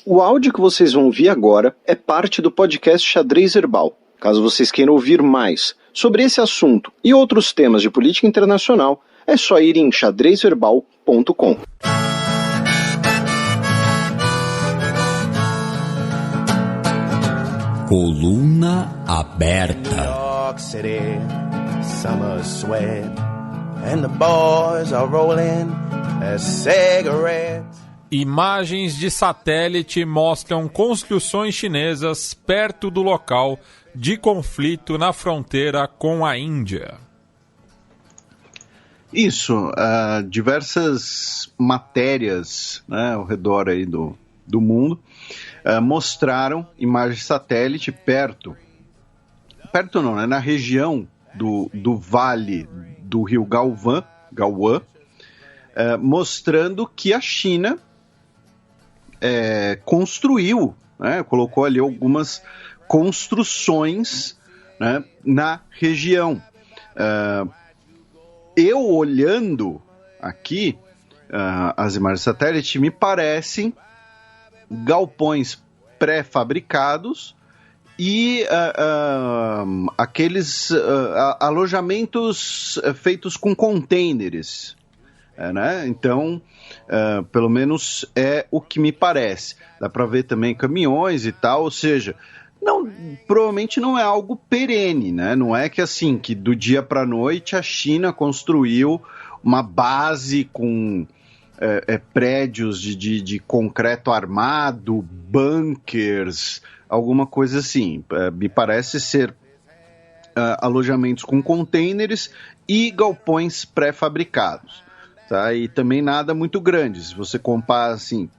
O áudio que vocês vão ouvir agora é parte do podcast Xadrez Verbal. Caso vocês queiram ouvir mais sobre esse assunto e outros temas de política internacional, é só ir em xadrezverbal.com. Coluna aberta. New York City, summer sweat, and the boys are rolling their cigarettes. Imagens de satélite mostram construções chinesas perto do local de conflito na fronteira com a Índia. Isso, diversas matérias, né, ao redor aí do mundo mostraram imagens de satélite perto não, né, na região do vale do rio Galwan, mostrando que a China construiu, né, colocou ali algumas construções, né, na região. Eu olhando aqui as imagens de satélite, me parecem galpões pré-fabricados e aqueles alojamentos feitos com containers, né? Então, pelo menos é o que me parece. Dá para ver também caminhões e tal, ou seja, provavelmente não é algo perene, né? Não é que assim, que do dia para a noite a China construiu uma base com prédios de concreto armado, bunkers, alguma coisa assim. Me parece ser alojamentos com containers e galpões pré-fabricados. Tá? E também nada muito grande. Se você compara assim,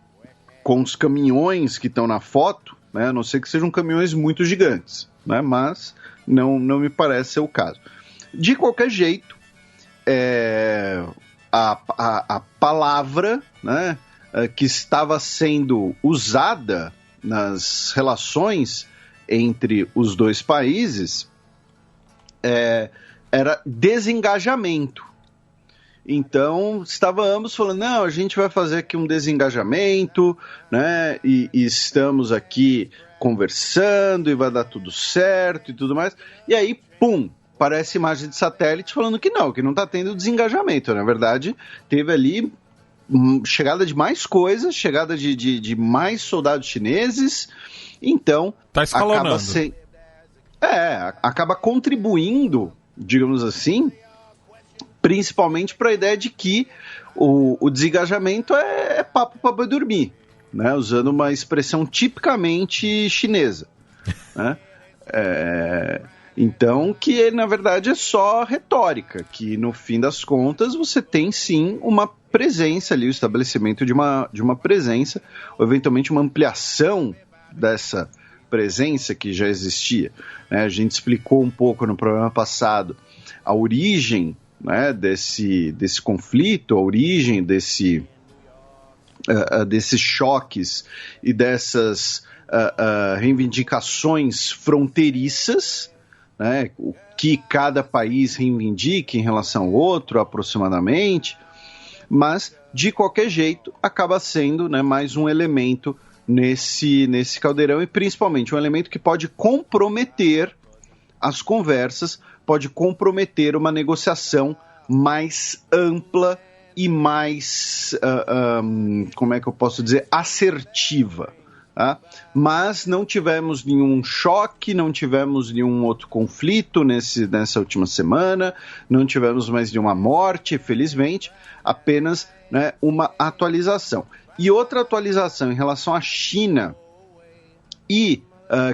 com os caminhões que estão na foto, né, a não ser que sejam caminhões muito gigantes, né, mas não me parece ser o caso. De qualquer jeito, a palavra, né, que estava sendo usada nas relações entre os dois países era desengajamento. Então, estávamos falando, não, a gente vai fazer aqui um desengajamento, né, e estamos aqui conversando e vai dar tudo certo e tudo mais. E aí, pum, parece imagem de satélite falando que não está tendo desengajamento. Na verdade, teve ali chegada de mais coisas, chegada de mais soldados chineses. Então, tá escalonando. Acaba contribuindo, digamos assim, principalmente para a ideia de que o desengajamento é papo para boi dormir, né? Usando uma expressão tipicamente chinesa, né? Então, que na verdade é só retórica, que no fim das contas você tem sim uma presença ali, o estabelecimento de uma presença, ou eventualmente uma ampliação dessa presença que já existia, né? A gente explicou um pouco no programa passado a origem, né, desse conflito, a origem desses choques e dessas reivindicações fronteiriças, né, o que cada país reivindica em relação ao outro aproximadamente, mas de qualquer jeito acaba sendo, né, mais um elemento nesse caldeirão, e principalmente um elemento que pode comprometer as conversas, pode comprometer uma negociação mais ampla e mais, como é que eu posso dizer, assertiva. Tá? Mas não tivemos nenhum choque, não tivemos nenhum outro conflito nessa última semana, não tivemos mais nenhuma morte, felizmente, apenas, né, uma atualização. E outra atualização em relação à China e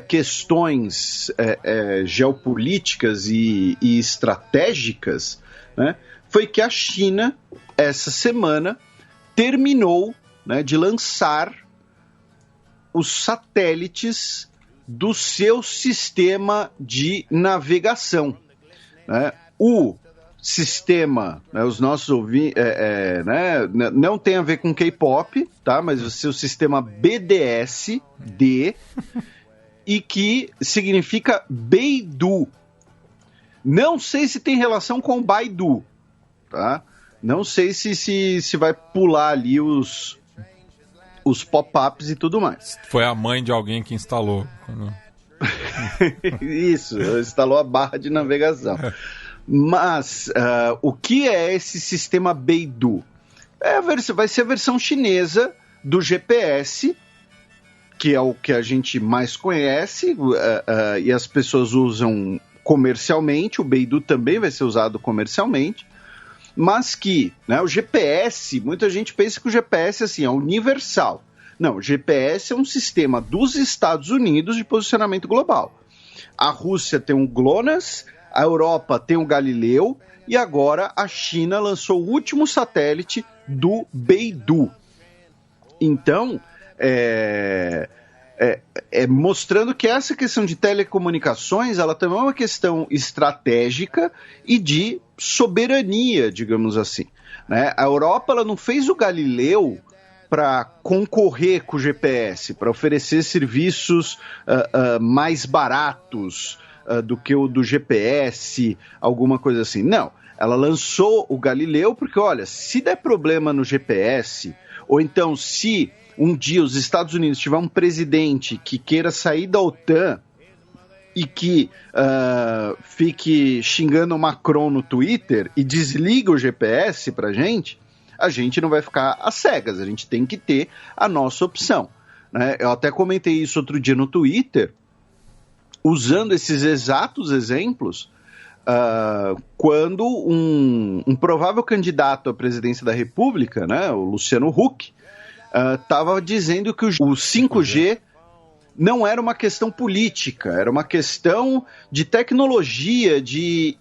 questões geopolíticas e estratégicas, né, foi que a China, essa semana, terminou, né, de lançar os satélites do seu sistema de navegação, né? O sistema, né, os nossos ouvintes, né, não tem a ver com K-pop, tá? Mas o seu sistema BDS-D, e que significa Beidou. Não sei se tem relação com Baidu, tá? Não sei se vai pular ali os pop-ups e tudo mais. Foi a mãe de alguém que instalou. Isso, instalou a barra de navegação. Mas o que é esse sistema Beidou? Vai ser a versão chinesa do GPS, que é o que a gente mais conhece, e as pessoas usam comercialmente. O Beidou também vai ser usado comercialmente, mas que, né, o GPS, muita gente pensa que o GPS assim, é universal. Não, o GPS é um sistema dos Estados Unidos de posicionamento global. A Rússia tem o GLONASS, a Europa tem o Galileu, e agora a China lançou o último satélite do Beidou. Então, mostrando que essa questão de telecomunicações, ela também é uma questão estratégica e de soberania, digamos assim, né? A Europa, ela não fez o Galileu para concorrer com o GPS, para oferecer serviços mais baratos do que o do GPS, alguma coisa assim. Não, ela lançou o Galileu porque, olha, se der problema no GPS, ou então se um dia os Estados Unidos tiver um presidente que queira sair da OTAN e que fique xingando o Macron no Twitter e desliga o GPS pra gente, a gente não vai ficar às cegas, a gente tem que ter a nossa opção, né? Eu até comentei isso outro dia no Twitter, usando esses exatos exemplos, quando um provável candidato à presidência da República, né, o Luciano Huck, estava dizendo que o 5G não era uma questão política, era uma questão de tecnologia, de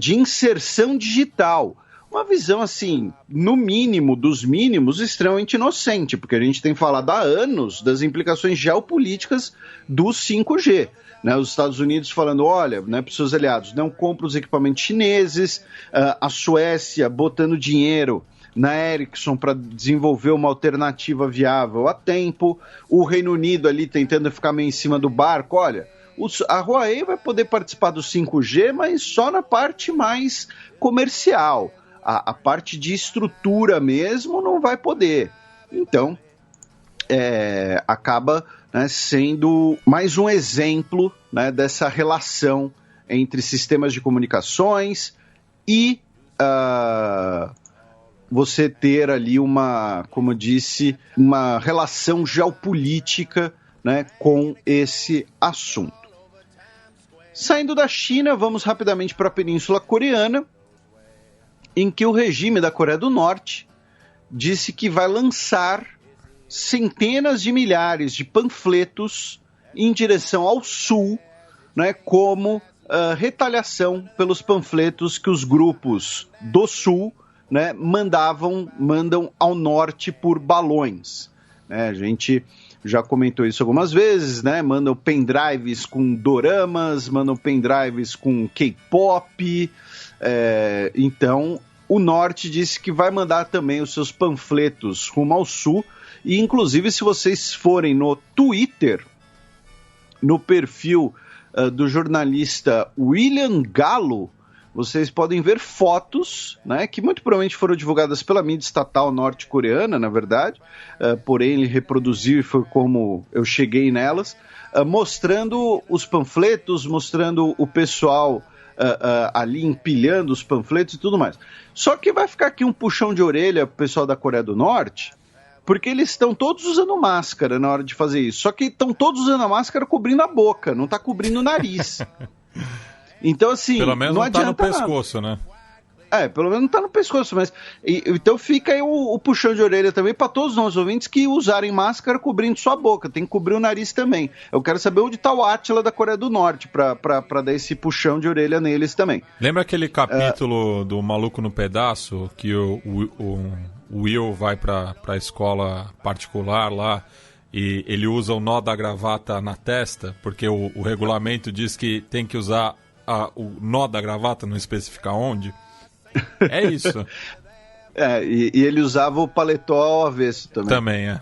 inserção digital. Uma visão, assim, no mínimo dos mínimos, extremamente inocente, porque a gente tem falado há anos das implicações geopolíticas do 5G. Né, os Estados Unidos falando, olha, né, para os seus aliados, não compra os equipamentos chineses, a Suécia botando dinheiro na Ericsson para desenvolver uma alternativa viável a tempo, o Reino Unido ali tentando ficar meio em cima do barco, olha, a Huawei vai poder participar do 5G, mas só na parte mais comercial. A parte de estrutura mesmo não vai poder. Então, acaba, né, sendo mais um exemplo, né, dessa relação entre sistemas de comunicações e você ter ali como eu disse, uma relação geopolítica, né, com esse assunto. Saindo da China, vamos rapidamente para a Península Coreana, em que o regime da Coreia do Norte disse que vai lançar centenas de milhares de panfletos em direção ao sul, né, como retaliação pelos panfletos que os grupos do sul, né, mandam ao norte por balões. Né, a gente já comentou isso algumas vezes, né? Mandam pendrives com doramas, mandam pendrives com K-pop. Então, o norte disse que vai mandar também os seus panfletos rumo ao sul. E, inclusive, se vocês forem no Twitter, no perfil do jornalista William Gallo, vocês podem ver fotos, né, que muito provavelmente foram divulgadas pela mídia estatal norte-coreana, na verdade, porém ele reproduziu e foi como eu cheguei nelas, mostrando os panfletos, mostrando o pessoal ali empilhando os panfletos e tudo mais. Só que vai ficar aqui um puxão de orelha pro pessoal da Coreia do Norte, porque eles estão todos usando máscara na hora de fazer isso. Só que estão todos usando a máscara cobrindo a boca, não está cobrindo o nariz. Então, assim, pelo menos não não tá no adianta pescoço, nada. Né? Pelo menos não tá no pescoço, mas... então fica aí o puxão de orelha também para todos os nossos ouvintes que usarem máscara cobrindo sua boca, tem que cobrir o nariz também. Eu quero saber onde tá o Átila da Coreia do Norte para dar esse puxão de orelha neles também. Lembra aquele capítulo do Maluco no Pedaço, que o Will vai pra escola particular lá e ele usa o nó da gravata na testa, porque o regulamento diz que tem que usar o nó da gravata, não especifica onde? É isso. E ele usava o paletó ao avesso também. Também, é.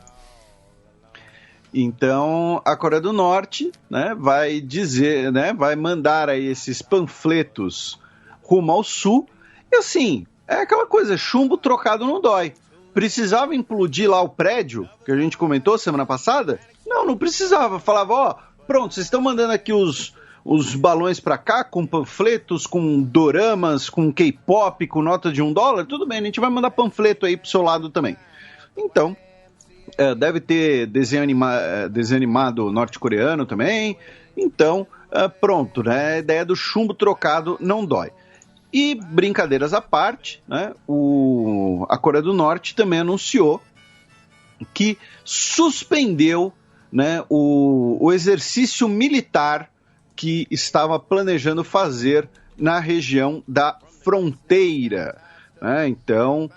Então, a Coreia do Norte, né, vai dizer, né, vai mandar aí esses panfletos rumo ao sul. E assim, é aquela coisa, chumbo trocado não dói. precisava implodir lá o prédio, que a gente comentou semana passada? Não precisava. Falava, ó, pronto, vocês estão mandando aqui os balões pra cá, com panfletos, com doramas, com K-pop, com nota de $1, tudo bem, a gente vai mandar panfleto aí pro seu lado também. Então, deve ter desenho animado norte-coreano também. Então, pronto, né? A ideia do chumbo trocado não dói. E, brincadeiras à parte, né? A Coreia do Norte também anunciou que suspendeu, né, o exercício militar que estava planejando fazer na região da fronteira, né? Então,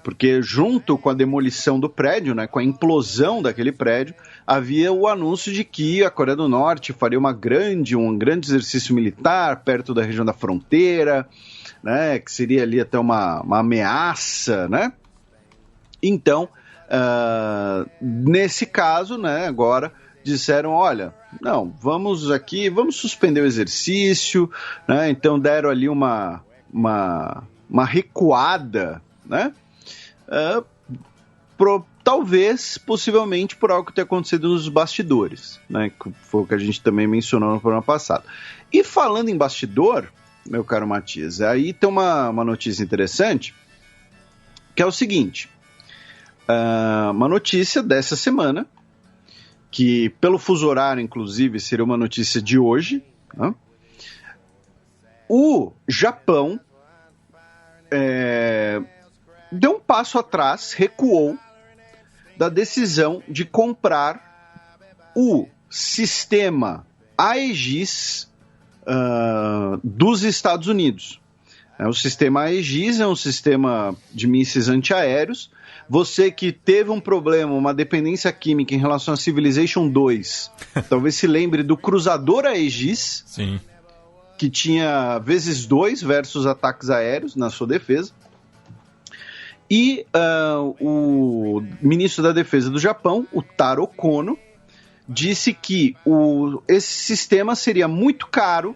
porque junto com a demolição do prédio, né, com a implosão daquele prédio, havia o anúncio de que a Coreia do Norte faria um grande exercício militar perto da região da fronteira, né, que seria ali até uma ameaça, né? Então, nesse caso, né, agora disseram, olha, não, vamos suspender o exercício, né? Então deram ali uma recuada, né? Talvez, possivelmente, por algo que tenha acontecido nos bastidores, né? Que foi o que a gente também mencionou no programa passado. E falando em bastidor, meu caro Matias, aí tem uma notícia interessante, que é o seguinte, uma notícia dessa semana, que pelo fuso horário, inclusive, seria uma notícia de hoje, né? O Japão deu um passo atrás, recuou da decisão de comprar o sistema Aegis dos Estados Unidos. O sistema Aegis é um sistema de mísseis antiaéreos. Você que teve um problema, uma dependência química em relação a Civilization 2, talvez se lembre do cruzador Aegis, sim, que tinha vezes 2 versus ataques aéreos na sua defesa. E o ministro da Defesa do Japão, o Taro Kono, disse que esse sistema seria muito caro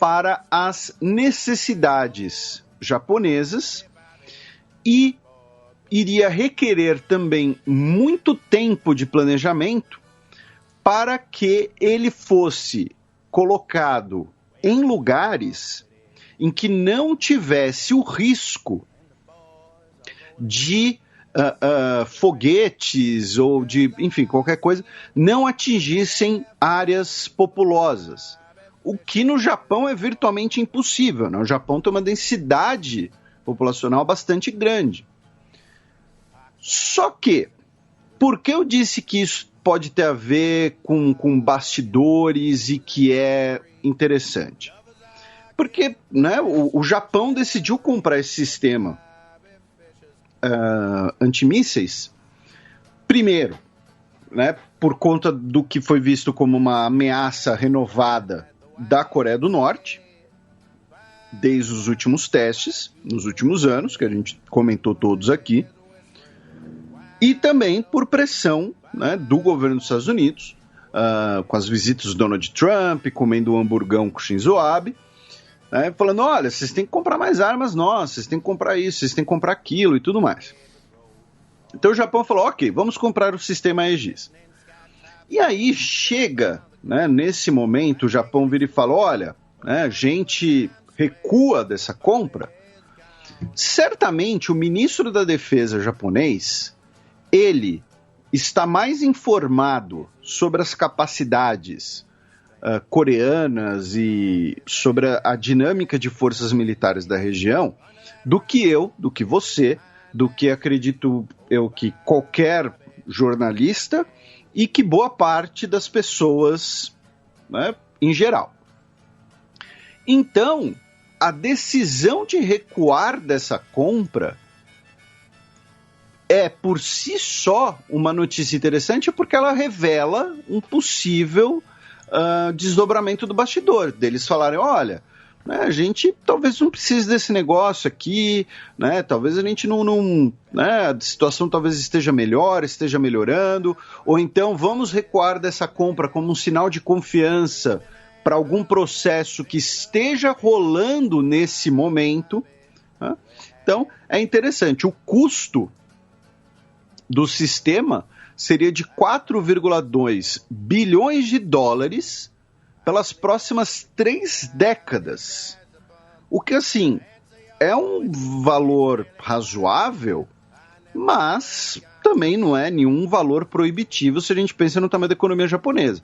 para as necessidades japonesas e iria requerer também muito tempo de planejamento para que ele fosse colocado em lugares em que não tivesse o risco de foguetes ou de, enfim, qualquer coisa, não atingissem áreas populosas. O que no Japão é virtualmente impossível, né? O Japão tem uma densidade populacional bastante grande. Só que, por que eu disse que isso pode ter a ver com bastidores e que é interessante? Porque, né, o Japão decidiu comprar esse sistema antimísseis, primeiro, né, por conta do que foi visto como uma ameaça renovada da Coreia do Norte, desde os últimos testes, nos últimos anos, que a gente comentou todos aqui, e também por pressão, né, do governo dos Estados Unidos, com as visitas do Donald Trump, comendo um hamburgão com Shinzo Abe, né, falando, olha, vocês têm que comprar mais armas nossas, vocês têm que comprar isso, vocês têm que comprar aquilo e tudo mais. Então o Japão falou, ok, vamos comprar o sistema Aegis. E aí chega, né, nesse momento, o Japão vira e fala, olha, né, a gente recua dessa compra. Certamente o ministro da Defesa japonês, ele está mais informado sobre as capacidades coreanas e sobre a dinâmica de forças militares da região do que eu, do que você, do que acredito eu que qualquer jornalista e que boa parte das pessoas, né, em geral. Então, a decisão de recuar dessa compra é por si só uma notícia interessante porque ela revela um possível desdobramento do bastidor, deles falarem, olha, né, a gente talvez não precise desse negócio aqui, né, talvez a gente não né, a situação talvez esteja melhor, esteja melhorando, ou então vamos recuar dessa compra como um sinal de confiança para algum processo que esteja rolando nesse momento, né? Então é interessante, o custo do sistema seria de 4,2 bilhões de dólares pelas próximas 3 décadas. O que, assim, é um valor razoável, mas também não é nenhum valor proibitivo se a gente pensa no tamanho da economia japonesa.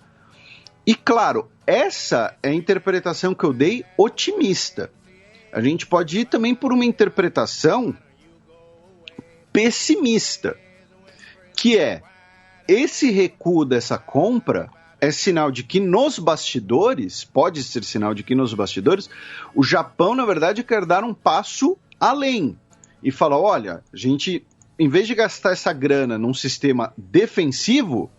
E, claro, essa é a interpretação que eu dei otimista. A gente pode ir também por uma interpretação pessimista, que é esse recuo dessa compra é sinal de que nos bastidores, pode ser sinal de que nos bastidores, o Japão, na verdade, quer dar um passo além e falar, olha, a gente, em vez de gastar essa grana num sistema defensivo,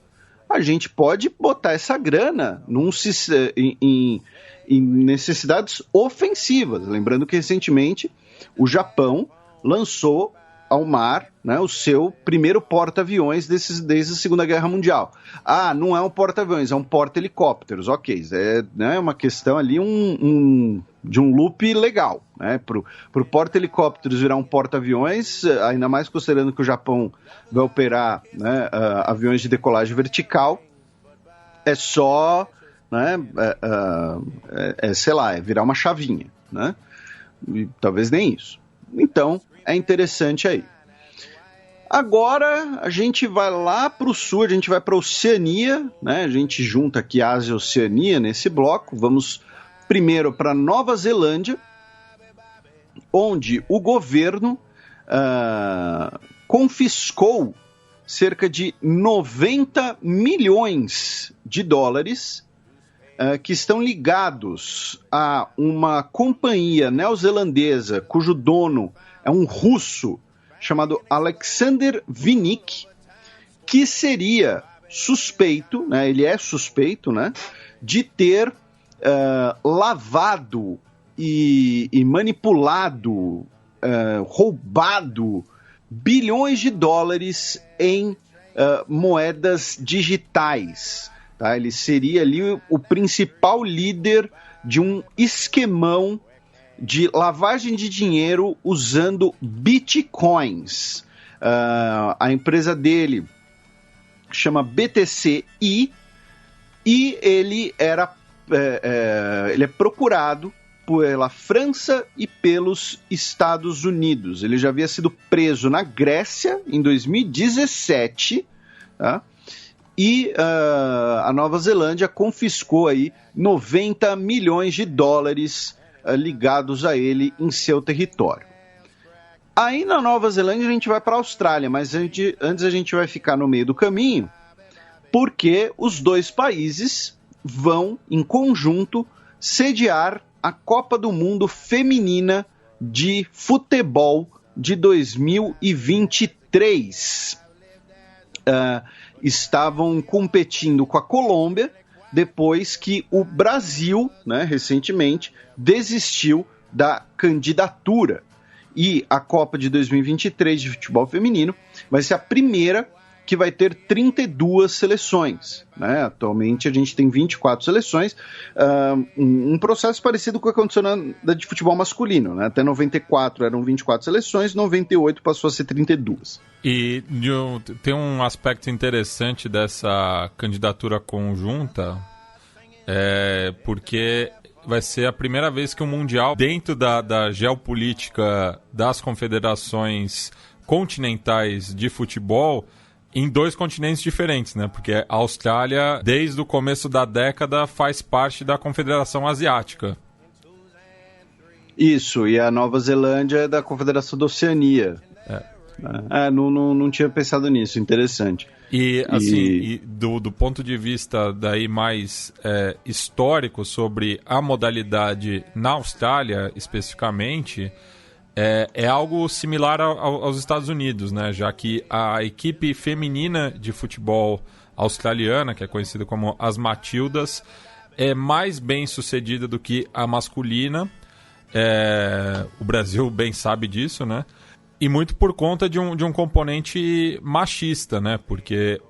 a gente pode botar essa grana em necessidades ofensivas. Lembrando que, recentemente, o Japão lançou ao mar, né, o seu primeiro porta-aviões desde a Segunda Guerra Mundial. Ah, não é um porta-aviões, é um porta-helicópteros. Ok, é uma questão ali de um loop legal. Né? Para o porta-helicópteros virar um porta-aviões, ainda mais considerando que o Japão vai operar, né, aviões de decolagem vertical, é só, né, sei lá, é virar uma chavinha. Né? E talvez nem isso. Então, é interessante aí. Agora, a gente vai lá para o sul, a gente vai para a Oceania, né? A gente junta aqui Ásia e Oceania nesse bloco. Vamos primeiro para Nova Zelândia, onde o governo confiscou cerca de 90 milhões de dólares que estão ligados a uma companhia neozelandesa cujo dono é um russo chamado Alexander Vinnik, que seria suspeito, né, ele é suspeito, né, de ter lavado e manipulado, roubado bilhões de dólares em moedas digitais. Tá? Ele seria ali o principal líder de um esquemão de lavagem de dinheiro usando bitcoins. A empresa dele chama BTCI e ele é procurado pela França e pelos Estados Unidos. Ele já havia sido preso na Grécia em 2017, tá? E a Nova Zelândia confiscou aí 90 milhões de dólares ligados a ele em seu território. Aí na Nova Zelândia a gente vai para a Austrália, mas antes a gente vai ficar no meio do caminho, porque os dois países vão, em conjunto, sediar a Copa do Mundo Feminina de Futebol de 2023. Estavam competindo com a Colômbia, depois que o Brasil, né, recentemente, desistiu da candidatura. E a Copa de 2023 de futebol feminino vai ser a primeira que vai ter 32 seleções. Né? Atualmente a gente tem 24 seleções, um processo parecido com o que aconteceu na de futebol masculino. Né? Até 94 eram 24 seleções, 98 passou a ser 32. E tem um aspecto interessante dessa candidatura conjunta, porque vai ser a primeira vez que o Mundial, dentro da geopolítica das confederações continentais de futebol, em 2 continentes diferentes, né? Porque a Austrália, desde o começo da década, faz parte da Confederação Asiática. Isso, e a Nova Zelândia é da Confederação da Oceania. Não tinha pensado nisso, interessante. E, assim, do ponto de vista daí mais histórico sobre a modalidade na Austrália, especificamente, é algo similar aos Estados Unidos, né? Já que a equipe feminina de futebol australiana, que é conhecida como as Matildas, é mais bem sucedida do que a masculina. O Brasil bem sabe disso, né? E muito por conta de um componente machista, né? Porque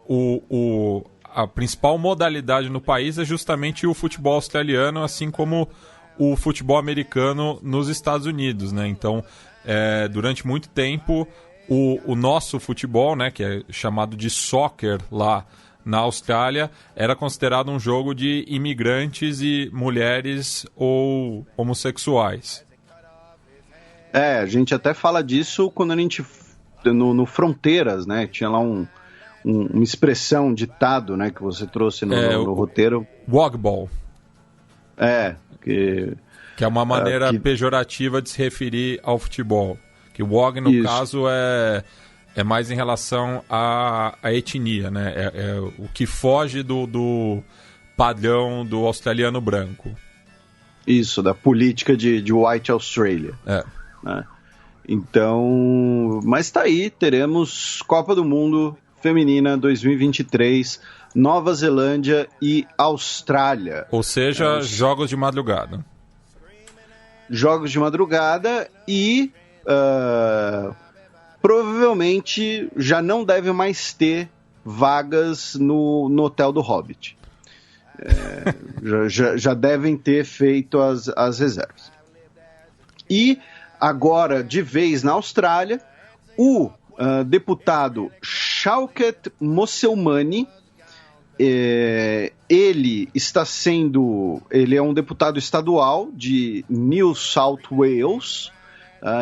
a principal modalidade no país é justamente o futebol australiano, assim como o futebol americano nos Estados Unidos, né? Então, durante muito tempo, o nosso futebol, né, que é chamado de soccer lá na Austrália, era considerado um jogo de imigrantes e mulheres ou homossexuais. A gente até fala disso quando a gente... No Fronteiras, né? Tinha lá uma expressão, ditado, né? Que você trouxe no roteiro. Wogball. Que é uma maneira pejorativa de se referir ao futebol. Que o wog, no caso, é mais em relação à etnia, né? É o que foge do padrão do australiano branco. Isso, da política de White Australia. Né? Então, mas tá aí, teremos Copa do Mundo Feminina 2023, Nova Zelândia e Austrália. Ou seja, jogos de madrugada. Jogos de madrugada e provavelmente já não deve mais ter vagas no Hotel do Hobbit. Já devem ter feito as reservas. E agora, de vez na Austrália, o deputado Shaukat Mosselmani, ele é um deputado estadual de New South Wales,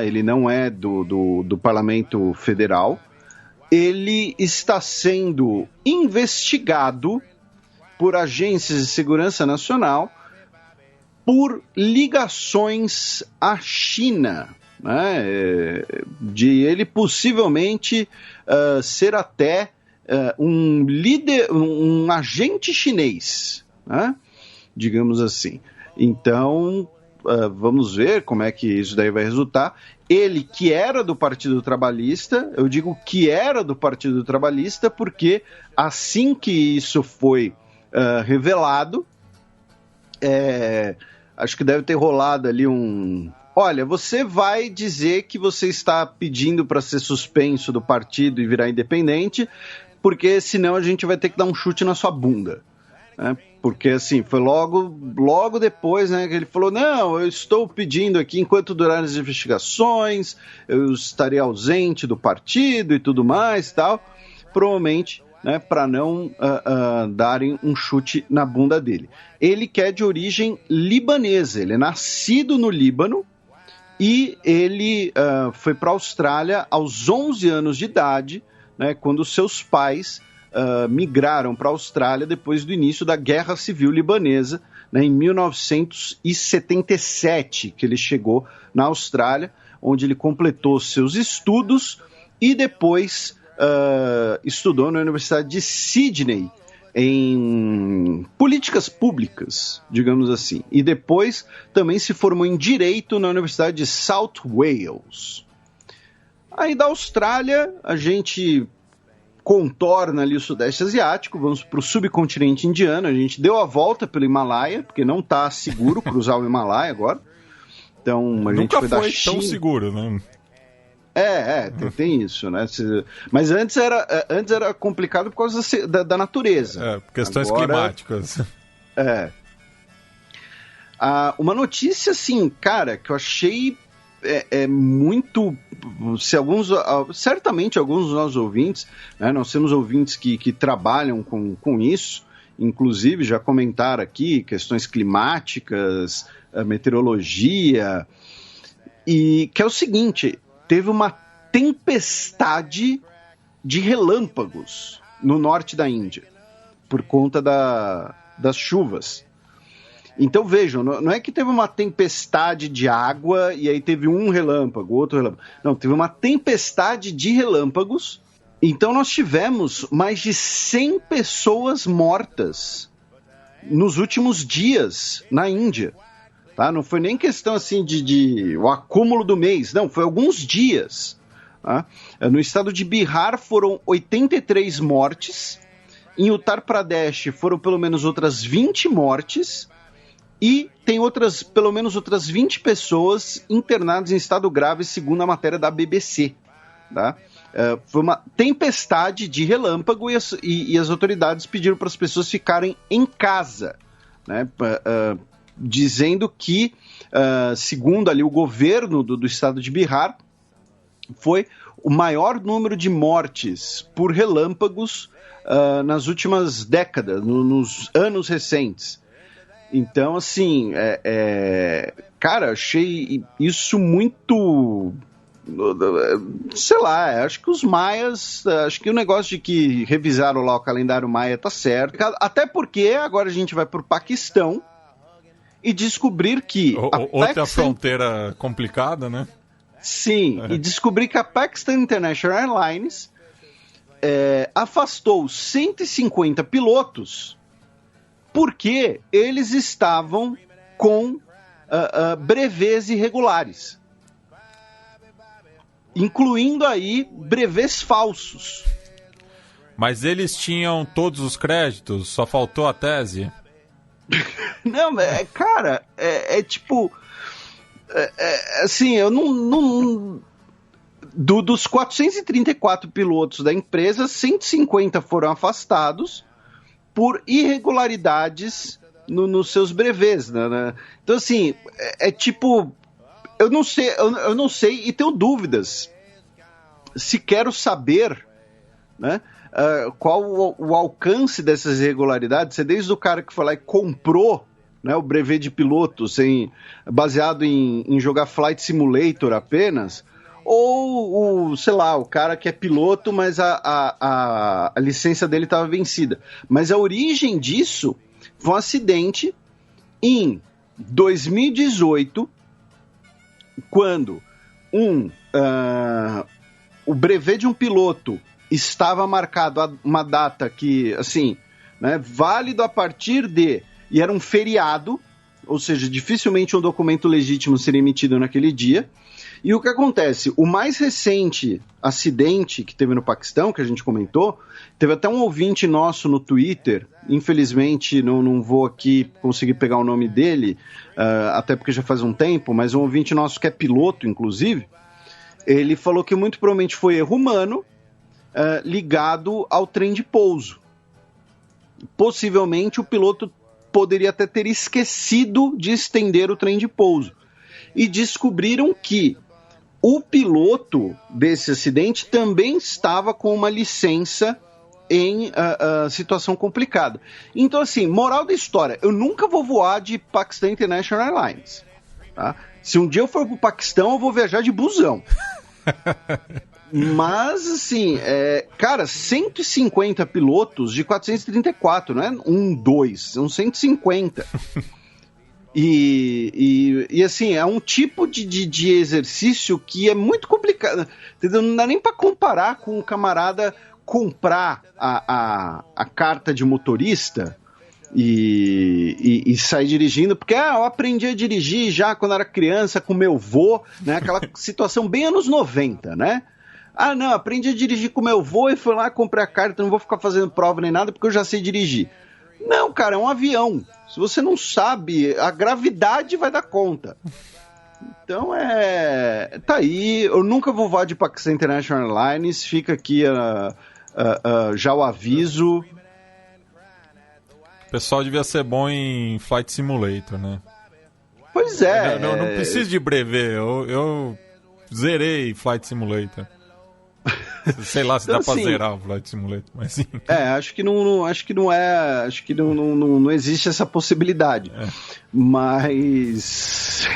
ele não é do Parlamento Federal. Ele está sendo investigado por agências de segurança nacional por ligações à China, né? De ele possivelmente ser até um líder, um agente chinês, né? Digamos assim. Então, vamos ver como é que isso daí vai resultar. Ele, que era do Partido Trabalhista, eu digo que era do Partido Trabalhista porque assim que isso foi revelado, acho que deve ter rolado ali olha, você vai dizer que você está pedindo para ser suspenso do partido e virar independente, porque senão a gente vai ter que dar um chute na sua bunda. Né? Porque assim, foi logo depois, né, que ele falou, não, eu estou pedindo aqui, enquanto durarem as investigações, eu estarei ausente do partido e tudo mais e tal, provavelmente, né, para não darem um chute na bunda dele. Ele que é de origem libanesa, ele é nascido no Líbano e ele foi para a Austrália aos 11 anos de idade, né, quando seus pais migraram para a Austrália depois do início da Guerra Civil Libanesa, né, em 1977, que ele chegou na Austrália, onde ele completou seus estudos e depois estudou na Universidade de Sydney em políticas públicas, digamos assim, e depois também se formou em Direito na Universidade de South Wales. Aí da Austrália a gente contorna ali o Sudeste Asiático, vamos para o subcontinente indiano, a gente deu a volta pelo Himalaia, porque não está seguro cruzar o Himalaia agora, então a gente foi da China. Tão seguro, né? Tem isso, né? Mas antes era complicado por causa da natureza. Questões climáticas. Uma notícia, assim, cara, que eu achei muito... certamente alguns dos nossos ouvintes, né, nós temos ouvintes que trabalham com isso, inclusive já comentaram aqui questões climáticas, meteorologia, e que é o seguinte... Teve uma tempestade de relâmpagos no norte da Índia, por conta das chuvas. Então vejam, não é que teve uma tempestade de água e aí teve um relâmpago, outro relâmpago. Não, teve uma tempestade de relâmpagos. Então nós tivemos mais de 100 pessoas mortas nos últimos dias na Índia. Tá? Não foi nem questão assim de o acúmulo do mês, não, foi alguns dias. Tá? No estado de Bihar foram 83 mortes, em Uttar Pradesh foram pelo menos outras 20 mortes, e tem pelo menos outras 20 pessoas internadas em estado grave, segundo a matéria da BBC. Tá? Foi uma tempestade de relâmpago e as autoridades pediram para as pessoas ficarem em casa, né? Dizendo que, segundo ali o governo do estado de Bihar, foi o maior número de mortes por relâmpagos nas últimas décadas, nos anos recentes. Então, assim, cara, achei isso muito... Sei lá, acho que os maias, acho que o negócio de que revisaram lá o calendário maia tá certo, até porque agora a gente vai pro Paquistão e descobrir que outra fronteira complicada, né? Sim, e descobrir que a Pakistan International Airlines afastou 150 pilotos porque eles estavam com brevês irregulares, incluindo aí brevês falsos. Mas eles tinham todos os créditos, só faltou a tese? Não, cara, tipo... assim, eu não... dos 434 pilotos da empresa, 150 foram afastados por irregularidades nos seus brevês, né? Então, assim, tipo... Eu não sei e tenho dúvidas se quero saber, né, qual o alcance dessas irregularidades. É desde o cara que foi lá e comprou, né, o brevet de piloto baseado em jogar Flight Simulator apenas, ou sei lá, o cara que é piloto, mas a licença dele estava vencida. Mas a origem disso foi um acidente em 2018, quando o brevet de um piloto estava marcado a uma data que, assim, né, válido a partir de... E era um feriado, ou seja, dificilmente um documento legítimo seria emitido naquele dia. E o que acontece? O mais recente acidente que teve no Paquistão, que a gente comentou, teve até um ouvinte nosso no Twitter, infelizmente não vou aqui conseguir pegar o nome dele, até porque já faz um tempo, mas um ouvinte nosso que é piloto, inclusive, ele falou que muito provavelmente foi erro humano ligado ao trem de pouso. Possivelmente o piloto poderia até ter esquecido de estender o trem de pouso. E descobriram que o piloto desse acidente também estava com uma licença em situação complicada. Então, assim, moral da história, eu nunca vou voar de Pakistan International Airlines. Tá? Se um dia eu for pro Paquistão, eu vou viajar de busão. Mas, assim, cara, 150 pilotos de 434, não é 2, são 150. E assim, é um tipo de exercício que é muito complicado, entendeu? Não dá nem para comparar com o camarada comprar a carta de motorista e sair dirigindo, porque eu aprendi a dirigir já quando era criança com meu vô, né? Aquela situação bem anos 90, né? Ah, não, aprendi a dirigir com meu vô e fui lá, comprei a carta, não vou ficar fazendo prova nem nada porque eu já sei dirigir. Não, cara, é um avião. Se você não sabe, a gravidade vai dar conta. Então, tá aí. Eu nunca vou voar de Pakistan International Airlines. Fica aqui já o aviso. O pessoal devia ser bom em Flight Simulator, né? Pois é. Não preciso de brevet. Eu zerei Flight Simulator. Sei lá se então, dá pra zerar o Flight Simulator, mas sim. Acho que não existe essa possibilidade. Mas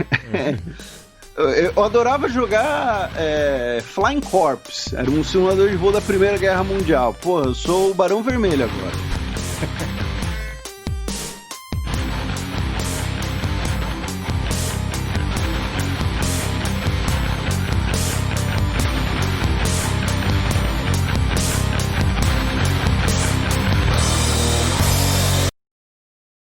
eu adorava jogar Flying Corps. Era um simulador de voo da Primeira Guerra Mundial. Pô, eu sou o Barão Vermelho agora.